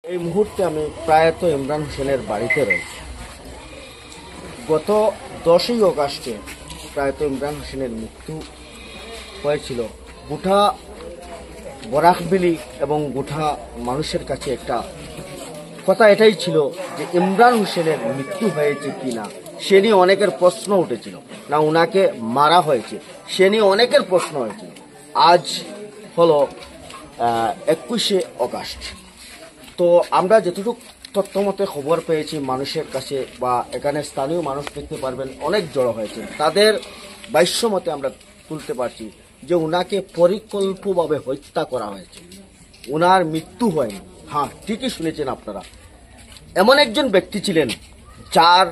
এই মুহূর্তে আমি প্রয়াত ইমরান হোসেনের বাড়িতে রয়েছি। গত 10ই অগাস্টে প্রয়াত ইমরান হোসেনের মৃত্যু হয়েছিল। গোটা বরাকবিলি এবং গোটা মানুষের কাছে একটা কথা এটাই ছিল যে ইমরান হোসেনের মৃত্যু হয়েছে কিনা সে নিয়ে অনেকের প্রশ্ন উঠেছিল, না ওনাকে মারা হয়েছে সে নিয়ে অনেকের প্রশ্ন হয়েছিল। আজ হলো 21শে অগাস্ট। তো আমরা যতটুকু তথ্যমতে খবর পেয়েছি মানুষের কাছে বা এখানে স্থানীয় মানুষ দেখতে পারবেন অনেক জড়ো হয়েছে, তাদের ভাষ্য মতে আমরা তুলতে পারছি যে উনাকে পরিকল্পিতভাবে হত্যা করা হয়েছে, উনার মৃত্যু হয়নি। হ্যাঁ, ঠিকই শুনেছেন আপনারা। এমন একজন ব্যক্তি ছিলেন যার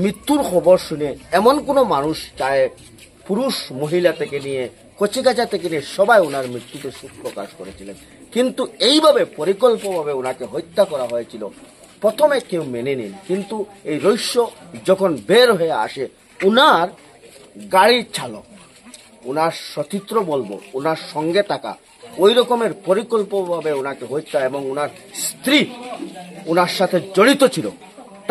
মৃত্যুর খবর শুনে এমন কোনো মানুষ, চাहे পুরুষ মহিলা থেকে নিয়ে কচিকাচা থেকে নিয়ে সবাই ওনার মৃত্যুতে শোক প্রকাশ করেছিলেন। কিন্তু এইভাবে পরিকল্পিতভাবে ওনাকে হত্যা করা হয়েছিল প্রথমে কেউ মেনে নেন, কিন্তু এই রহস্য যখন বের হয়ে আসে, ওনার গাড়ির চালক, ওনার সচিত্র বলবো, ওনার সঙ্গে থাকা ওই রকমের পরিকল্পিতভাবে ওনাকে হত্যা এবং ওনার স্ত্রী ওনার সাথে জড়িত ছিল।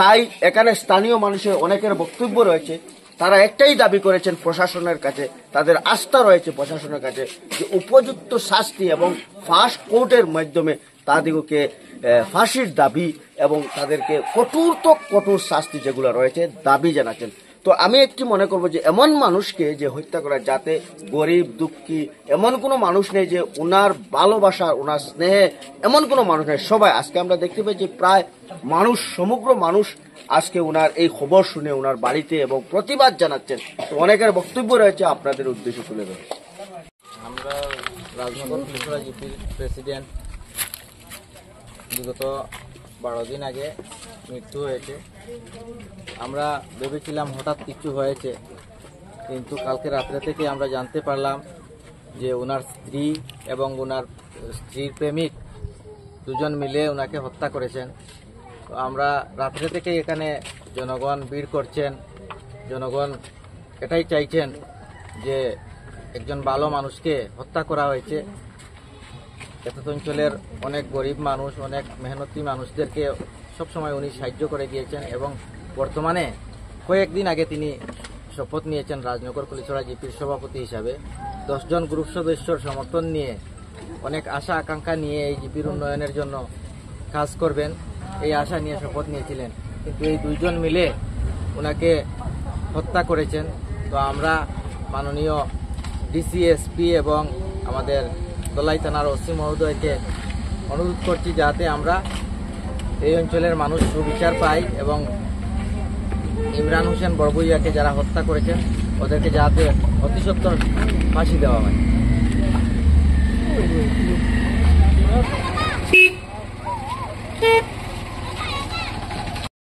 তাই এখানে স্থানীয় মানুষের অনেকের বক্তব্য রয়েছে, তারা একটাই দাবি করেছেন প্রশাসনের কাছে, তাদের আস্থা রয়েছে প্রশাসনের কাছে যে উপযুক্ত শাস্তি এবং ফাস্ট কোর্টের মাধ্যমে তাদেরকে ফাঁসির দাবি এবং তাদেরকে কঠোর শাস্তি যেগুলো রয়েছে দাবি জানাচ্ছেন। তো আমি একটি মনে করবো যে এমন মানুষকে যে হত্যা করা, যাতে গরিব দুঃখী এমন কোনো মানুষ নেই, যে ওনার ভালোবাসা ওনার স্নেহে এমন কোনো মানুষ নেই। সবাই আজকে আমরা দেখতে পাই যে প্রায় মানুষ, সমগ্র মানুষ আজকে ওনার এই খবর শুনে ওনার বাড়িতে এবং প্রতিবাদ জানাচ্ছেন। তো অনেকের বক্তব্য রয়েছে, আপনাদের উদ্দেশ্যে তুলে ধরে। আমরা রাজনগর পুলিশরা জিপির প্রেসিডেন্ট, বিগত 12 দিন আগে মৃত্যু হয়েছে। আমরা ভেবেছিলাম হঠাৎ কিছু হয়েছে, কিন্তু কালকে রাত্রে থেকে আমরা জানতে পারলাম যে ওনার স্ত্রী এবং ওনার স্ত্রীর প্রেমিক দুজন মিলে ওনাকে হত্যা করেছেন। তো আমরা রাত্রে থেকে এখানে জনগণ ভিড় করছেন, জনগণ এটাই চাইছেন যে একজন ভালো মানুষকে হত্যা করা হয়েছে। এত অঞ্চলের অনেক গরিব মানুষ, অনেক মেহনতি মানুষদেরকে সবসময় উনি সাহায্য করে গিয়েছেন এবং বর্তমানে কয়েকদিন আগে তিনি শপথ নিয়েছেন রাজনগর কুলিছড়া জিপির সভাপতি হিসাবে। 10 জন গ্রুপ সদস্যর সমর্থন নিয়ে, অনেক আশা আকাঙ্ক্ষা নিয়ে এই জিপির উন্নয়নের জন্য কাজ করবেন, এই আশা নিয়ে শপথ নিয়েছিলেন। কিন্তু এই দুইজন মিলে ওনাকে হত্যা করেছেন। তো আমরা মাননীয় ডিসিএসপি এবং আমাদের দলাই থানার ওসি মহোদয়কে অনুরোধ করছি যাতে আমরা এই অঞ্চলের মানুষ সুবিচার পাই এবং ইমরান হোসেন বড়ভূইয়াকে যারা হত্যা করেছেন ওদেরকে যাতে অতি সত্বর ফাঁসি দেওয়া হয়।